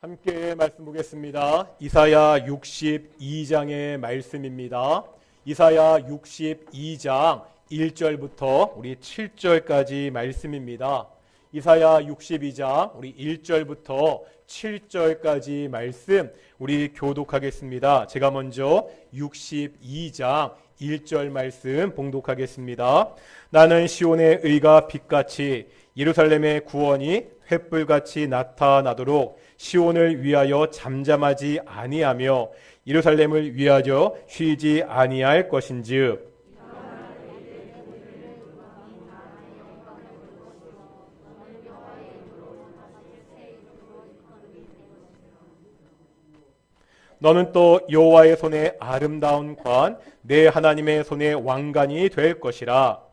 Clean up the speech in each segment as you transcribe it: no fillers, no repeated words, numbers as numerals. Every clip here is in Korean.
함께 말씀 보겠습니다. 이사야 62장의 말씀입니다. 이사야 62장 1절부터 우리 7절까지 말씀입니다. 이사야 62장 우리 1절부터 7절까지 말씀 우리 교독하겠습니다. 제가 먼저 62장 1절 말씀 봉독하겠습니다. 나는 시온의 의가 빛같이 예루살렘의 구원이 횃불같이 나타나도록 시온을 위하여 잠잠하지 아니하며 예루살렘을 위하여 쉬지 아니할 것인즉 너는 또 여호와의 손에 아름다운 관, 내 하나님의 손에 왕관이 될 것이라.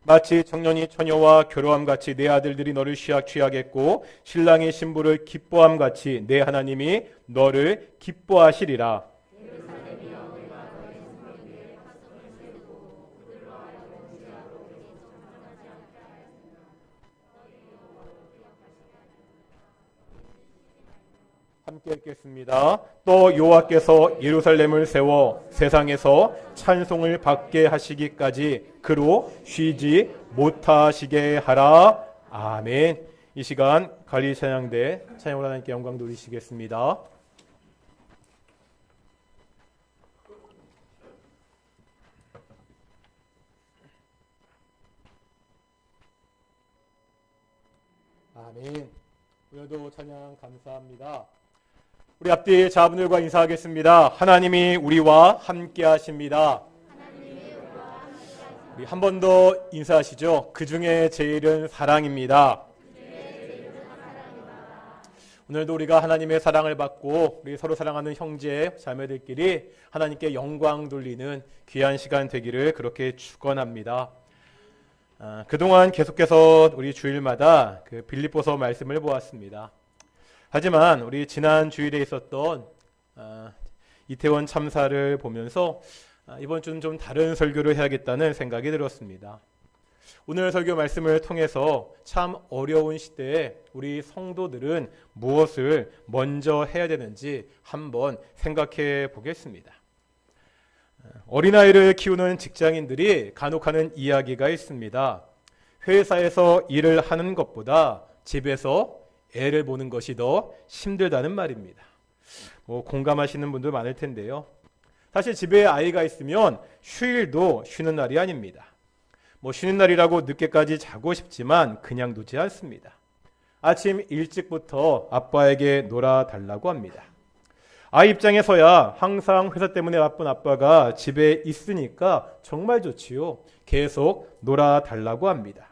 마치 청년이 처녀와 결혼함같이 내 아들들이 너를 취하겠고 신랑이 신부를 기뻐함같이 내 하나님이 너를 기뻐하시리라. 함께 읽겠습니다. 또 여호와께서 예루살렘을 세워 세상에서 찬송을 받게 하시기까지 그로 쉬지 못하시게 하라. 아멘. 이 시간 관리 찬양대 찬양으로 하나님께 영광 돌리시겠습니다. 아멘. 오늘도 찬양 감사합니다. 우리 앞뒤 자분들과 인사하겠습니다. 하나님이 우리와 함께 하십니다. 우리 한 번 더 인사하시죠. 그 중에 제일은 사랑입니다. 오늘도 우리가 하나님의 사랑을 받고 우리 서로 사랑하는 형제 자매들끼리 하나님께 영광 돌리는 귀한 시간 되기를 그렇게 축원합니다. 그동안 계속해서 우리 주일마다 그 빌립보서 말씀을 보았습니다. 하지만 우리 지난 주일에 있었던 이태원 참사를 보면서 이번 주는 좀 다른 설교를 해야겠다는 생각이 들었습니다. 오늘 설교 말씀을 통해서 참 어려운 시대에 우리 성도들은 무엇을 먼저 해야 되는지 한번 생각해 보겠습니다. 어린아이를 키우는 직장인들이 간혹 하는 이야기가 있습니다. 회사에서 일을 하는 것보다 집에서 애를 보는 것이 더 힘들다는 말입니다. 공감하시는 분들 많을 텐데요. 사실 집에 아이가 있으면 휴일도 쉬는 날이 아닙니다. 쉬는 날이라고 늦게까지 자고 싶지만 그냥 두지 않습니다. 아침 일찍부터 아빠에게 놀아달라고 합니다. 아이 입장에서야 항상 회사 때문에 바쁜 아빠가 집에 있으니까 정말 좋지요. 계속 놀아달라고 합니다.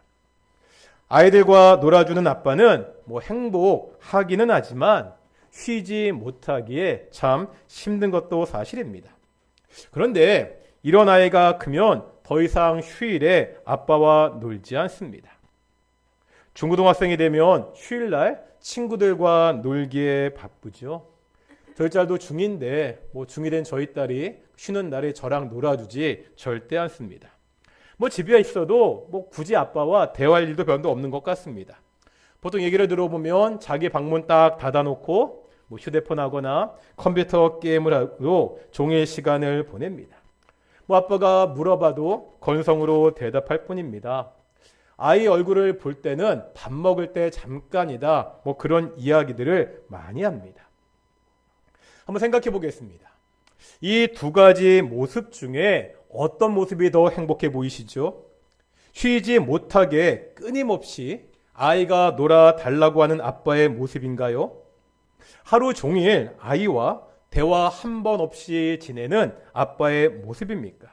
아이들과 놀아주는 아빠는 행복하기는 하지만 쉬지 못하기에 참 힘든 것도 사실입니다. 그런데 이런 아이가 크면 더 이상 휴일에 아빠와 놀지 않습니다. 중고등학생이 되면 휴일날 친구들과 놀기에 바쁘죠. 저희 딸도 중2인데 중2 된 저희 딸이 쉬는 날에 저랑 놀아주지 절대 않습니다. 집에 있어도 굳이 아빠와 대화할 일도 별로 없는 것 같습니다. 보통 얘기를 들어보면 자기 방문 딱 닫아놓고 휴대폰 하거나 컴퓨터 게임을 하고 종일 시간을 보냅니다. 아빠가 물어봐도 건성으로 대답할 뿐입니다. 아이 얼굴을 볼 때는 밥 먹을 때 잠깐이다. 그런 이야기들을 많이 합니다. 한번 생각해 보겠습니다. 이 두 가지 모습 중에 어떤 모습이 더 행복해 보이시죠? 쉬지 못하게 끊임없이 아이가 놀아달라고 하는 아빠의 모습인가요? 하루 종일 아이와 대화 한 번 없이 지내는 아빠의 모습입니까?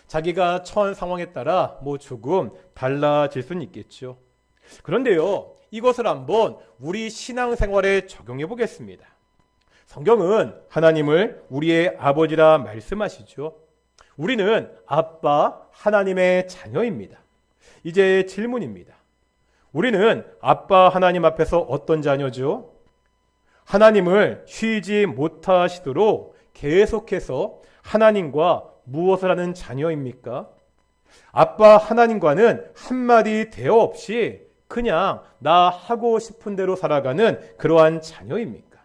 자기가 처한 상황에 따라 조금 달라질 수는 있겠죠. 그런데요, 이것을 한번 우리 신앙생활에 적용해 보겠습니다. 성경은 하나님을 우리의 아버지라 말씀하시죠. 우리는 아빠 하나님의 자녀입니다. 이제 질문입니다. 우리는 아빠 하나님 앞에서 어떤 자녀죠? 하나님을 쉬지 못하시도록 계속해서 하나님과 무엇을 하는 자녀입니까? 아빠 하나님과는 한마디 대화 없이 그냥 나 하고 싶은 대로 살아가는 그러한 자녀입니까?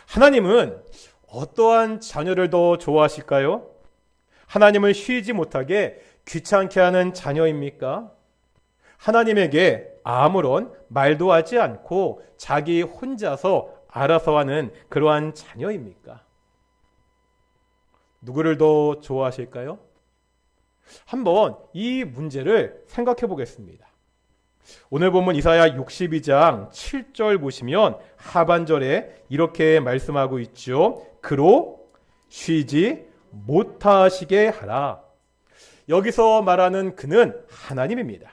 하나님은 어떠한 자녀를 더 좋아하실까요? 하나님을 쉬지 못하게 귀찮게 하는 자녀입니까? 하나님에게 아무런 말도 하지 않고 자기 혼자서 알아서 하는 그러한 자녀입니까? 누구를 더 좋아하실까요? 한번 이 문제를 생각해 보겠습니다. 오늘 본문 이사야 62장 7절 보시면 하반절에 이렇게 말씀하고 있죠. 그로 쉬지 못하시게 하라. 여기서 말하는 그는 하나님입니다.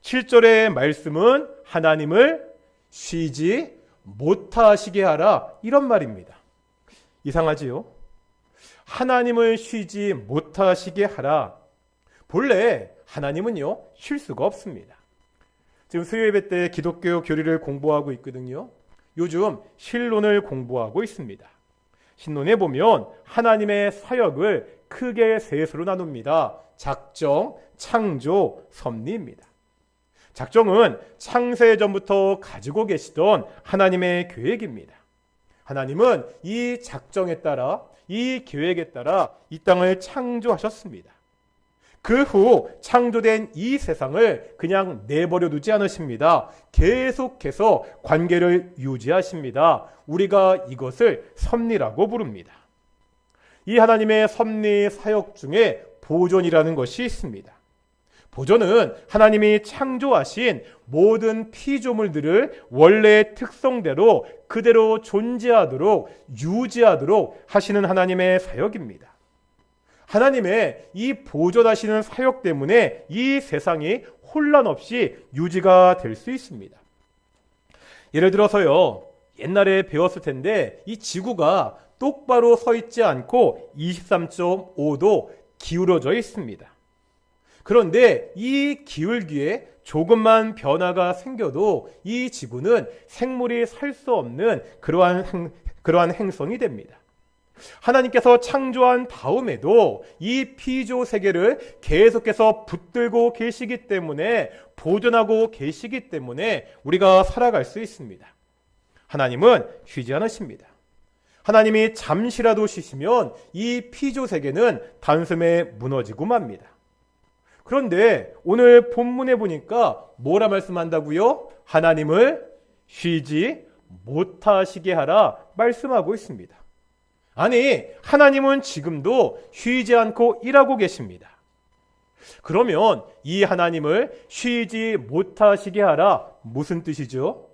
7절의 말씀은 하나님을 쉬지 못하시게 하라, 이런 말입니다. 이상하지요? 하나님을 쉬지 못하시게 하라. 본래 하나님은요, 쉴 수가 없습니다. 지금 수요예배 때 기독교 교리를 공부하고 있거든요. 요즘 신론을 공부하고 있습니다. 신론에 보면 하나님의 사역을 크게 셋으로 나눕니다. 작정, 창조, 섭리입니다. 작정은 창세전부터 가지고 계시던 하나님의 계획입니다. 하나님은 이 작정에 따라, 이 계획에 따라 이 땅을 창조하셨습니다. 그 후 창조된 이 세상을 그냥 내버려 두지 않으십니다. 계속해서 관계를 유지하십니다. 우리가 이것을 섭리라고 부릅니다. 이 하나님의 섭리 사역 중에 보존이라는 것이 있습니다. 보존은 하나님이 창조하신 모든 피조물들을 원래의 특성대로 그대로 존재하도록 유지하도록 하시는 하나님의 사역입니다. 하나님의 이 보존하시는 사역 때문에 이 세상이 혼란 없이 유지가 될 수 있습니다. 예를 들어서요, 옛날에 배웠을 텐데 이 지구가 똑바로 서 있지 않고 23.5도 기울어져 있습니다. 그런데 이 기울기에 조금만 변화가 생겨도 이 지구는 생물이 살 수 없는 그러한 행성이 됩니다. 하나님께서 창조한 다음에도 이 피조 세계를 계속해서 붙들고 계시기 때문에, 보존하고 계시기 때문에 우리가 살아갈 수 있습니다. 하나님은 쉬지 않으십니다. 하나님이 잠시라도 쉬시면 이 피조 세계는 단숨에 무너지고 맙니다. 그런데 오늘 본문에 보니까 뭐라 말씀한다고요? 하나님을 쉬지 못하시게 하라 말씀하고 있습니다. 아니, 하나님은 지금도 쉬지 않고 일하고 계십니다. 그러면 이 하나님을 쉬지 못하시게 하라, 무슨 뜻이죠?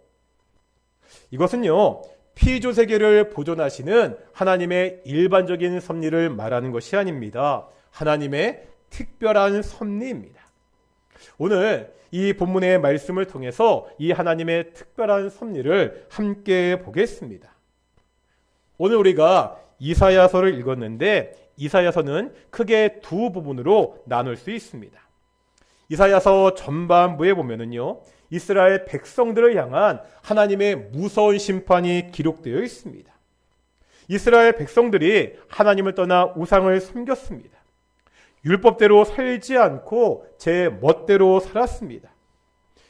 이것은요, 피조 세계를 보존하시는 하나님의 일반적인 섭리를 말하는 것이 아닙니다. 하나님의 특별한 섭리입니다. 오늘 이 본문의 말씀을 통해서 이 하나님의 특별한 섭리를 함께 보겠습니다. 오늘 우리가 이사야서를 읽었는데 이사야서는 크게 두 부분으로 나눌 수 있습니다. 이사야서 전반부에 보면은요, 이스라엘 백성들을 향한 하나님의 무서운 심판이 기록되어 있습니다. 이스라엘 백성들이 하나님을 떠나 우상을 섬겼습니다. 율법대로 살지 않고 제 멋대로 살았습니다.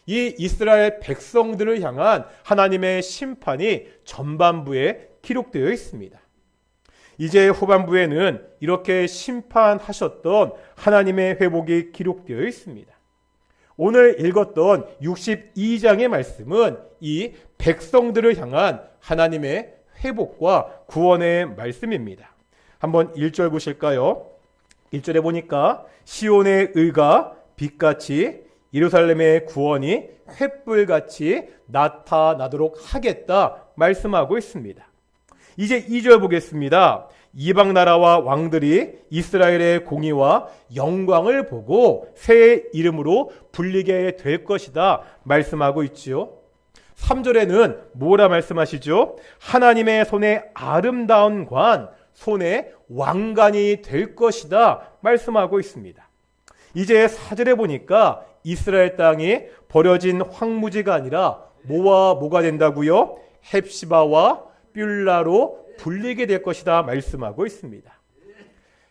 이 이스라엘 백성들을 향한 하나님의 심판이 전반부에 기록되어 있습니다. 이제 후반부에는 이렇게 심판하셨던 하나님의 회복이 기록되어 있습니다. 오늘 읽었던 62장의 말씀은 이 백성들을 향한 하나님의 회복과 구원의 말씀입니다. 한번 1절 보실까요? 1절에 보니까 시온의 의가 빛같이 예루살렘의 구원이 횃불같이 나타나도록 하겠다 말씀하고 있습니다. 이제 2절 보겠습니다. 이방 나라와 왕들이 이스라엘의 공의와 영광을 보고 새 이름으로 불리게 될 것이다 말씀하고 있지요. 3절에는 뭐라 말씀하시죠? 하나님의 손에 아름다운 관, 손에 왕관이 될 것이다 말씀하고 있습니다. 이제 4절에 보니까 이스라엘 땅이 버려진 황무지가 아니라 뭐와 뭐가 된다고요? 헵시바와 뷸라로 불리게 될 것이다 말씀하고 있습니다.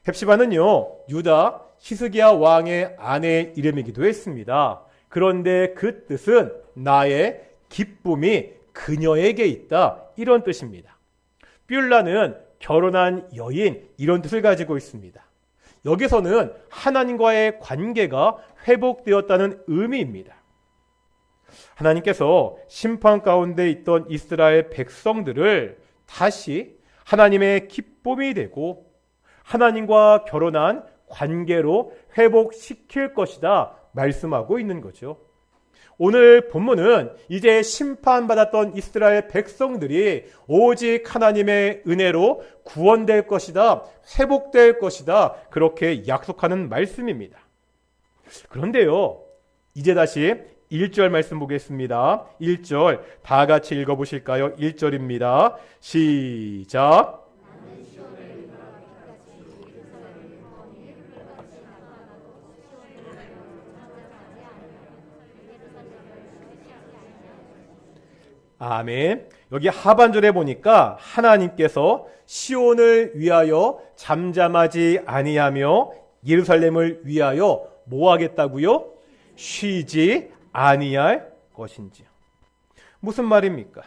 헵시바는요, 유다 히스기야 왕의 아내의 이름이기도 했습니다. 그런데 그 뜻은 나의 기쁨이 그녀에게 있다, 이런 뜻입니다. 뷸라는 결혼한 여인, 이런 뜻을 가지고 있습니다. 여기서는 하나님과의 관계가 회복되었다는 의미입니다. 하나님께서 심판 가운데 있던 이스라엘 백성들을 다시 하나님의 기쁨이 되고 하나님과 결혼한 관계로 회복시킬 것이다 말씀하고 있는 거죠. 오늘 본문은 이제 심판받았던 이스라엘 백성들이 오직 하나님의 은혜로 구원될 것이다, 회복될 것이다, 그렇게 약속하는 말씀입니다. 그런데요, 이제 다시 1절 말씀 보겠습니다. 1절 다 같이 읽어보실까요? 1절입니다. 시작. 아멘. 여기 하반절에 보니까 하나님께서 시온을 위하여 잠잠하지 아니하며 예루살렘을 위하여 뭐 하겠다고요? 쉬지 아니할 것인지요. 무슨 말입니까?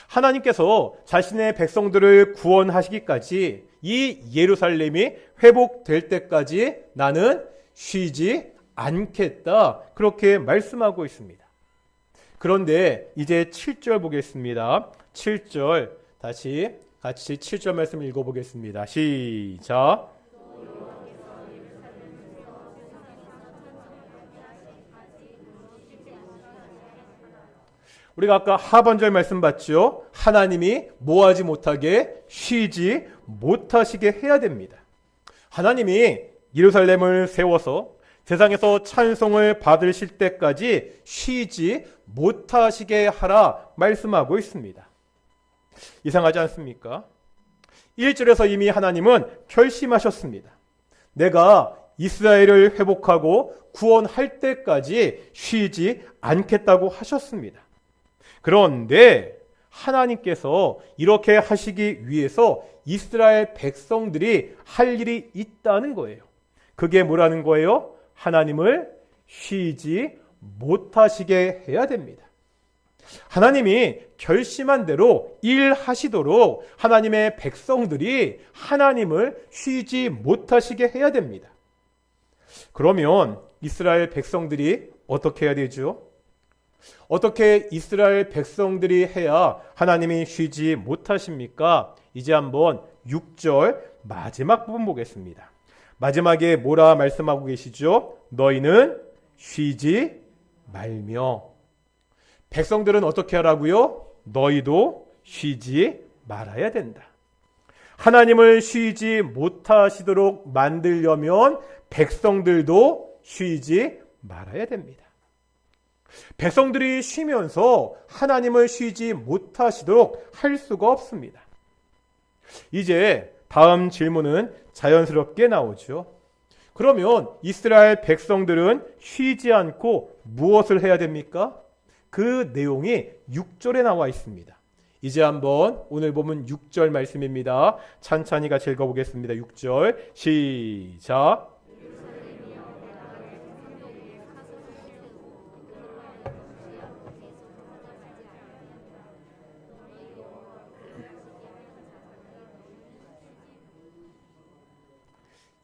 하나님께서 자신의 백성들을 구원하시기까지 이 예루살렘이 회복될 때까지 나는 쉬지 않겠다, 그렇게 말씀하고 있습니다. 그런데 이제 7절 보겠습니다. 7절 다시 같이 7절 말씀 읽어보겠습니다. 시작. 우리가 아까 하반절 말씀 봤죠? 하나님이 뭐하지 못하게, 쉬지 못하시게 해야 됩니다. 하나님이 예루살렘을 세워서 세상에서 찬송을 받으실 때까지 쉬지 못하시게 하라 말씀하고 있습니다. 이상하지 않습니까? 1절에서 이미 하나님은 결심하셨습니다. 내가 이스라엘을 회복하고 구원할 때까지 쉬지 않겠다고 하셨습니다. 그런데 하나님께서 이렇게 하시기 위해서 이스라엘 백성들이 할 일이 있다는 거예요. 그게 뭐라는 거예요? 하나님을 쉬지 못하시게 해야 됩니다. 하나님이 결심한 대로 일하시도록 하나님의 백성들이 하나님을 쉬지 못하시게 해야 됩니다. 그러면 이스라엘 백성들이 어떻게 해야 되죠? 어떻게 이스라엘 백성들이 해야 하나님이 쉬지 못하십니까? 이제 한번 6절 마지막 부분 보겠습니다. 마지막에 뭐라 말씀하고 계시죠? 너희는 쉬지 말며. 백성들은 어떻게 하라고요? 너희도 쉬지 말아야 된다. 하나님을 쉬지 못하시도록 만들려면 백성들도 쉬지 말아야 됩니다. 백성들이 쉬면서 하나님을 쉬지 못하시도록 할 수가 없습니다. 이제 다음 질문은 자연스럽게 나오죠. 그러면 이스라엘 백성들은 쉬지 않고 무엇을 해야 됩니까? 그 내용이 6절에 나와 있습니다. 이제 한번 오늘 보면 6절 말씀입니다. 찬찬히 같이 읽어보겠습니다. 6절 시작.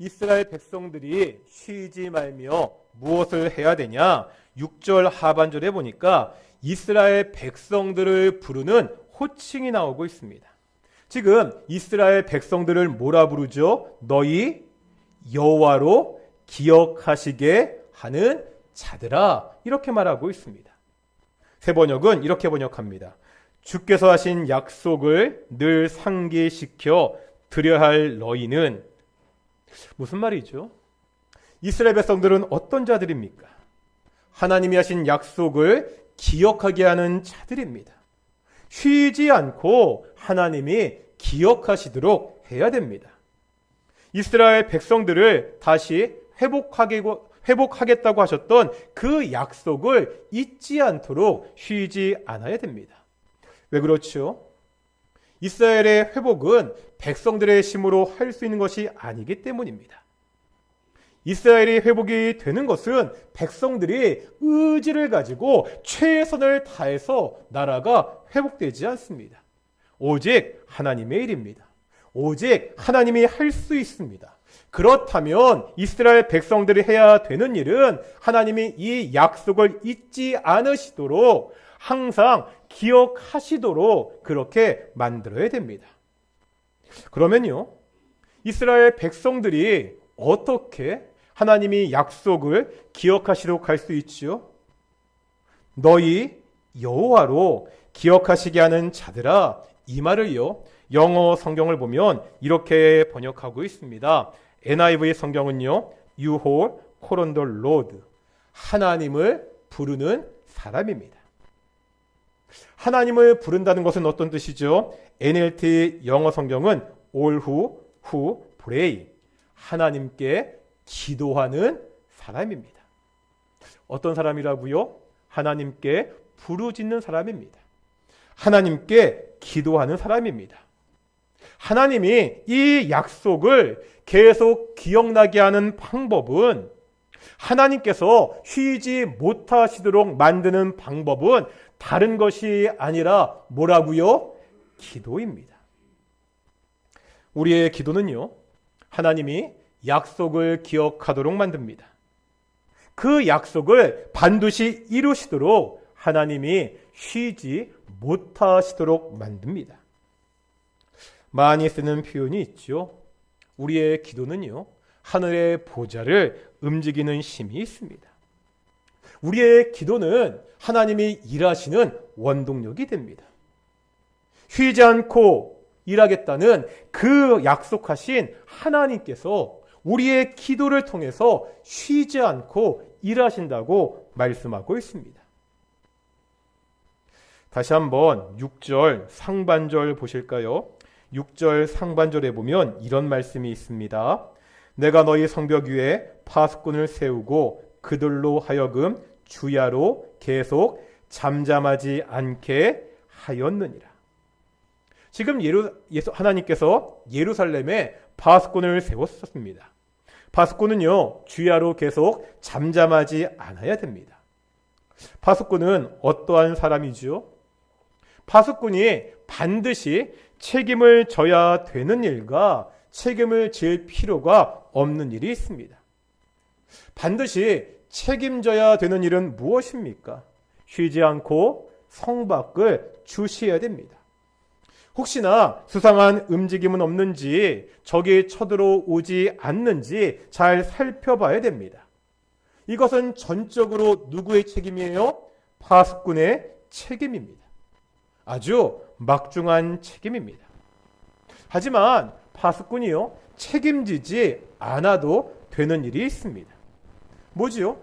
이스라엘 백성들이 쉬지 말며 무엇을 해야 되냐? 6절 하반절에 보니까 이스라엘 백성들을 부르는 호칭이 나오고 있습니다. 지금 이스라엘 백성들을 뭐라 부르죠? 너희 여호와로 기억하시게 하는 자들아, 이렇게 말하고 있습니다. 새 번역은 이렇게 번역합니다. 주께서 하신 약속을 늘 상기시켜 드려야 할 너희는, 무슨 말이죠? 이스라엘 백성들은 어떤 자들입니까? 하나님이 하신 약속을 기억하게 하는 자들입니다. 쉬지 않고 하나님이 기억하시도록 해야 됩니다. 이스라엘 백성들을 다시 회복하겠다고 하셨던 그 약속을 잊지 않도록 쉬지 않아야 됩니다. 왜 그렇죠? 이스라엘의 회복은 백성들의 힘으로 할 수 있는 것이 아니기 때문입니다. 이스라엘이 회복이 되는 것은 백성들이 의지를 가지고 최선을 다해서 나라가 회복되지 않습니다. 오직 하나님의 일입니다. 오직 하나님이 할 수 있습니다. 그렇다면 이스라엘 백성들이 해야 되는 일은 하나님이 이 약속을 잊지 않으시도록 항상 기억하시도록 그렇게 만들어야 됩니다. 그러면요, 이스라엘 백성들이 어떻게 하나님이 약속을 기억하시도록 할 수 있지요? 너희 여호와로 기억하시게 하는 자들아, 이 말을요, 영어 성경을 보면 이렇게 번역하고 있습니다. NIV 성경은요, You hold call on the Lord, 하나님을 부르는 사람입니다. 하나님을 부른다는 것은 어떤 뜻이죠? NLT 영어 성경은 all who pray, 하나님께 기도하는 사람입니다. 어떤 사람이라고요? 하나님께 부르짖는 사람입니다. 하나님께 기도하는 사람입니다. 하나님이 이 약속을 계속 기억나게 하는 방법은, 하나님께서 쉬지 못하시도록 만드는 방법은 다른 것이 아니라 뭐라고요? 기도입니다. 우리의 기도는요, 하나님이 약속을 기억하도록 만듭니다. 그 약속을 반드시 이루시도록 하나님이 쉬지 못하시도록 만듭니다. 많이 쓰는 표현이 있죠. 우리의 기도는요, 하늘의 보좌를 움직이는 힘이 있습니다. 우리의 기도는 하나님이 일하시는 원동력이 됩니다. 쉬지 않고 일하겠다는 그 약속하신 하나님께서 우리의 기도를 통해서 쉬지 않고 일하신다고 말씀하고 있습니다. 다시 한번 6절 상반절 보실까요? 6절 상반절에 보면 이런 말씀이 있습니다. 내가 너희 성벽 위에 파수꾼을 세우고 그들로 하여금 주야로 계속 잠잠하지 않게 하였느니라. 지금 하나님께서 예루살렘에 파수꾼을 세웠습니다. 파수꾼은요, 주야로 계속 잠잠하지 않아야 됩니다. 파수꾼은 어떠한 사람이죠? 파수꾼이 반드시 책임을 져야 되는 일과 책임을 질 필요가 없는 일이 있습니다. 반드시 책임져야 되는 일은 무엇입니까? 쉬지 않고 성밖을 주시해야 됩니다. 혹시나 수상한 움직임은 없는지, 적이 쳐들어오지 않는지 잘 살펴봐야 됩니다. 이것은 전적으로 누구의 책임이에요? 파수꾼의 책임입니다. 아주 막중한 책임입니다. 하지만 파수꾼이요, 책임지지 않아도 되는 일이 있습니다. 뭐지요?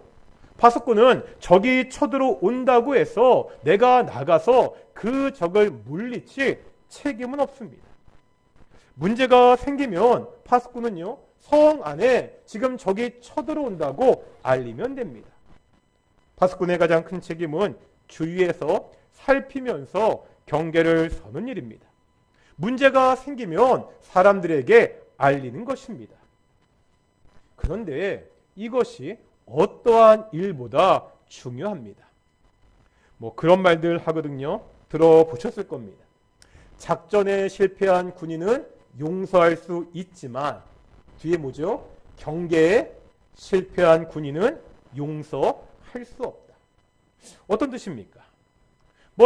파수꾼은 적이 쳐들어온다고 해서 내가 나가서 그 적을 물리칠 책임은 없습니다. 문제가 생기면 파수꾼은요, 성 안에 지금 적이 쳐들어온다고 알리면 됩니다. 파수꾼의 가장 큰 책임은 주위에서 살피면서 경계를 서는 일입니다. 문제가 생기면 사람들에게 알리는 것입니다. 그런데 이것이 어떠한 일보다 중요합니다. 그런 말들 하거든요. 들어보셨을 겁니다. 작전에 실패한 군인은 용서할 수 있지만, 뒤에 뭐죠? 경계에 실패한 군인은 용서할 수 없다. 어떤 뜻입니까?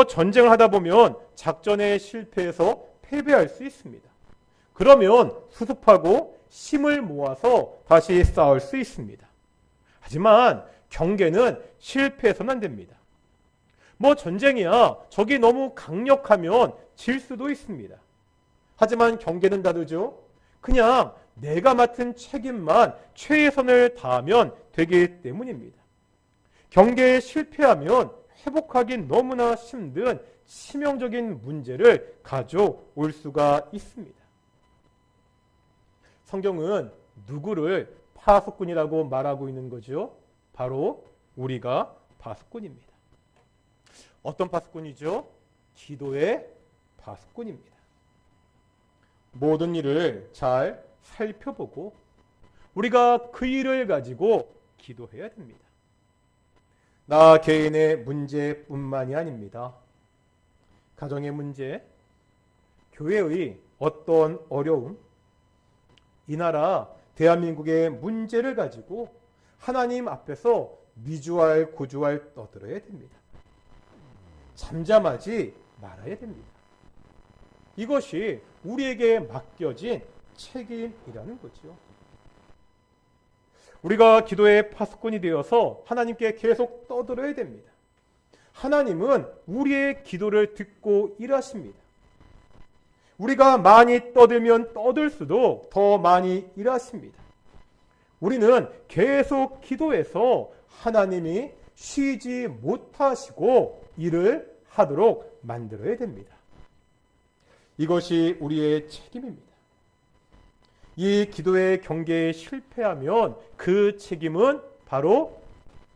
전쟁을 하다 보면 작전에 실패해서 패배할 수 있습니다. 그러면 수습하고 힘을 모아서 다시 싸울 수 있습니다. 하지만 경계는 실패해서는 안 됩니다. 전쟁이야, 적이 너무 강력하면 질 수도 있습니다. 하지만 경계는 다르죠. 그냥 내가 맡은 책임만 최선을 다하면 되기 때문입니다. 경계에 실패하면 회복하기 너무나 힘든 치명적인 문제를 가져올 수가 있습니다. 성경은 누구를 파수꾼이라고 말하고 있는 거죠? 바로 우리가 파수꾼입니다. 어떤 파수꾼이죠? 기도의 파수꾼입니다. 모든 일을 잘 살펴보고 우리가 그 일을 가지고 기도해야 됩니다. 나 개인의 문제뿐만이 아닙니다. 가정의 문제, 교회의 어떤 어려움, 이 나라 대한민국의 문제를 가지고 하나님 앞에서 미주알 고주알 떠들어야 됩니다. 잠잠하지 말아야 됩니다. 이것이 우리에게 맡겨진 책임이라는 거죠. 우리가 기도의 파수꾼이 되어서 하나님께 계속 떠들어야 됩니다. 하나님은 우리의 기도를 듣고 일하십니다. 우리가 많이 떠들면 떠들수록 더 많이 일하십니다. 우리는 계속 기도해서 하나님이 쉬지 못하시고 일을 하도록 만들어야 됩니다. 이것이 우리의 책임입니다. 이 기도의 경계에 실패하면 그 책임은 바로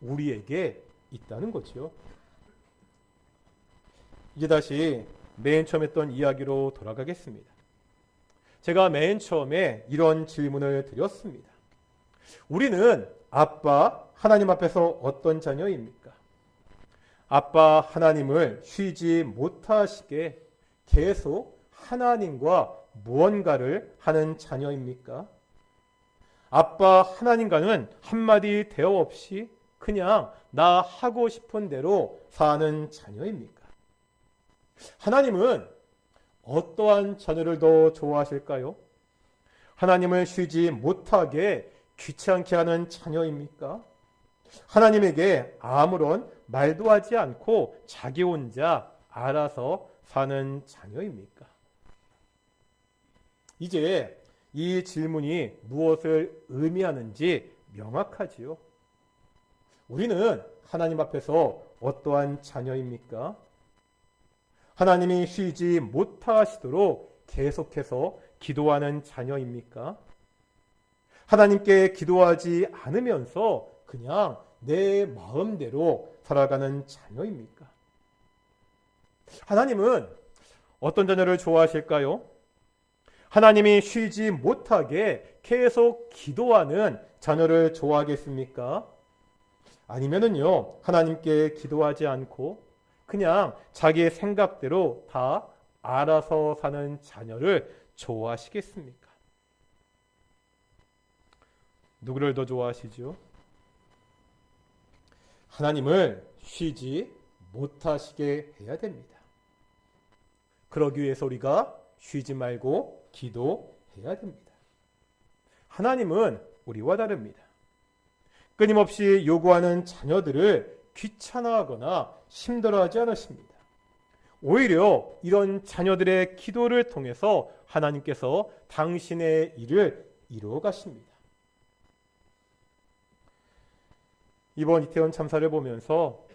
우리에게 있다는 거죠. 이제 다시 맨 처음 했던 이야기로 돌아가겠습니다. 제가 맨 처음에 이런 질문을 드렸습니다. 우리는 아빠 하나님 앞에서 어떤 자녀입니까? 아빠 하나님을 쉬지 못하시게 계속 하나님과 무언가를 하는 자녀입니까? 아빠 하나님과는 한마디 대화 없이 그냥 나 하고 싶은 대로 사는 자녀입니까? 하나님은 어떠한 자녀를 더 좋아하실까요? 하나님을 쉬지 못하게 귀찮게 하는 자녀입니까? 하나님에게 아무런 말도 하지 않고 자기 혼자 알아서 사는 자녀입니까? 이제 이 질문이 무엇을 의미하는지 명확하지요. 우리는 하나님 앞에서 어떠한 자녀입니까? 하나님이 쉬지 못하시도록 계속해서 기도하는 자녀입니까? 하나님께 기도하지 않으면서 그냥 내 마음대로 살아가는 자녀입니까? 하나님은 어떤 자녀를 좋아하실까요? 하나님이 쉬지 못하게 계속 기도하는 자녀를 좋아하겠습니까? 아니면은요, 하나님께 기도하지 않고 그냥 자기의 생각대로 다 알아서 사는 자녀를 좋아하시겠습니까? 누구를 더 좋아하시죠? 하나님을 쉬지 못하시게 해야 됩니다. 그러기 위해서 우리가 쉬지 말고 기도해야 됩니다. 하나님은 우리와 다릅니다. 끊임없이 요구하는 자녀들을 귀찮아하거나 힘들어하지 않으십니다. 오히려 이런 자녀들의 기도를 통해서 하나님께서 당신의 일을 이루어 가십니다. 이번 이태원 참사를 보면서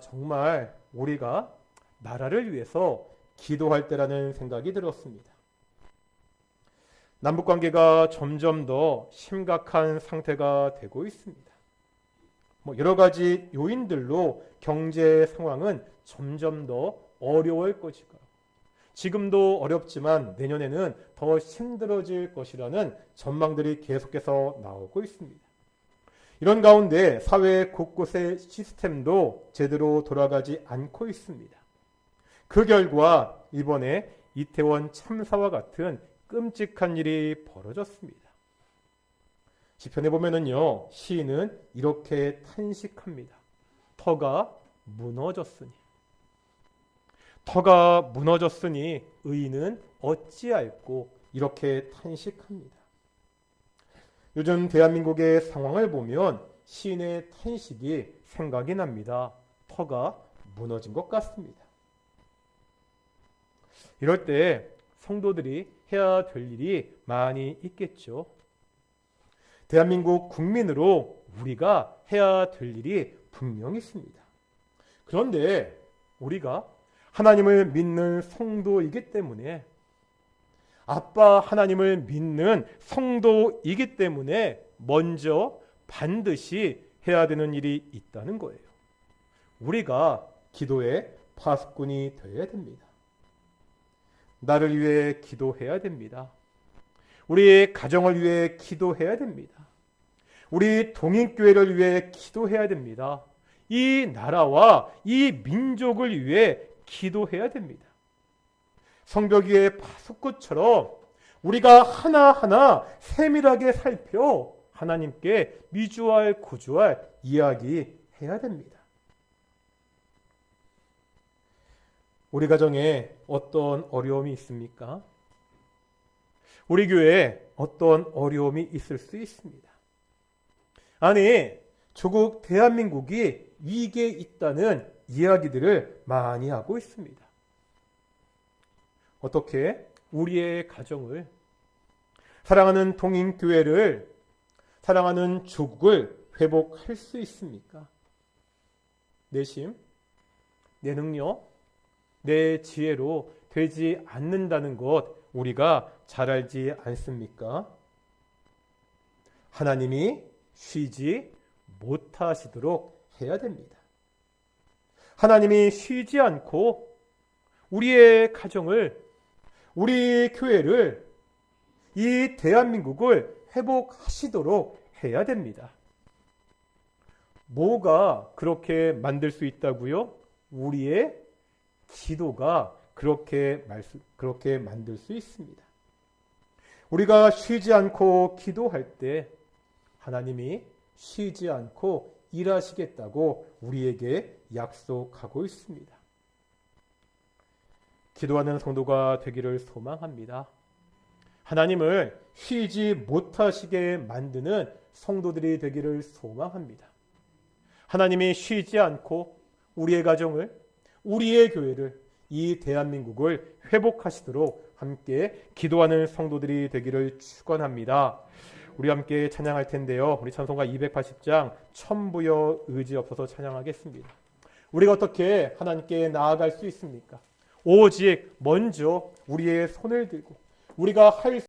정말 우리가 나라를 위해서 기도할 때라는 생각이 들었습니다. 남북관계가 점점 더 심각한 상태가 되고 있습니다. 여러 가지 요인들로 경제 상황은 점점 더 어려울 것이고 지금도 어렵지만 내년에는 더 힘들어질 것이라는 전망들이 계속해서 나오고 있습니다. 이런 가운데 사회 곳곳의 시스템도 제대로 돌아가지 않고 있습니다. 그 결과 이번에 이태원 참사와 같은 끔찍한 일이 벌어졌습니다. 시편에 보면은요, 시인은 이렇게 탄식합니다. 터가 무너졌으니. 터가 무너졌으니 의인은 어찌할꼬, 이렇게 탄식합니다. 요즘 대한민국의 상황을 보면 시인의 탄식이 생각이 납니다. 터가 무너진 것 같습니다. 이럴 때 성도들이 해야 될 일이 많이 있겠죠. 대한민국 국민으로 우리가 해야 될 일이 분명히 있습니다. 그런데 우리가 하나님을 믿는 성도이기 때문에 아빠 하나님을 믿는 성도이기 때문에 먼저 반드시 해야 되는 일이 있다는 거예요. 우리가 기도의 파수꾼이 되어야 됩니다. 나를 위해 기도해야 됩니다. 우리 가정을 위해 기도해야 됩니다. 우리 동인교회를 위해 기도해야 됩니다. 이 나라와 이 민족을 위해 기도해야 됩니다. 성벽 위의 파수꾼처럼 우리가 하나하나 세밀하게 살펴 하나님께 미주알 구주알 이야기해야 됩니다. 우리 가정에 어떤 어려움이 있습니까? 우리 교회에 어떤 어려움이 있을 수 있습니다. 아니, 조국 대한민국이 위기에 있다는 이야기들을 많이 하고 있습니다. 어떻게 우리의 가정을, 사랑하는 동인교회를, 사랑하는 조국을 회복할 수 있습니까? 내 힘, 내 능력, 내 지혜로 되지 않는다는 것 우리가 잘 알지 않습니까? 하나님이 쉬지 못하시도록 해야 됩니다. 하나님이 쉬지 않고 우리의 가정을, 우리 교회를, 이 대한민국을 회복하시도록 해야 됩니다. 뭐가 그렇게 만들 수 있다고요? 우리의 기도가 그렇게 만들 수 있습니다. 우리가 쉬지 않고 기도할 때 하나님이 쉬지 않고 일하시겠다고 우리에게 약속하고 있습니다. 기도하는 성도가 되기를 소망합니다. 하나님을 쉬지 못하시게 만드는 성도들이 되기를 소망합니다. 하나님이 쉬지 않고 우리의 가정을, 우리의 교회를, 이 대한민국을 회복하시도록 함께 기도하는 성도들이 되기를 축원합니다. 우리 함께 찬양할 텐데요. 우리 찬송가 280장 천부여 의지 없어서 찬양하겠습니다. 우리가 어떻게 하나님께 나아갈 수 있습니까? 오직 먼저 우리의 손을 들고 우리가 할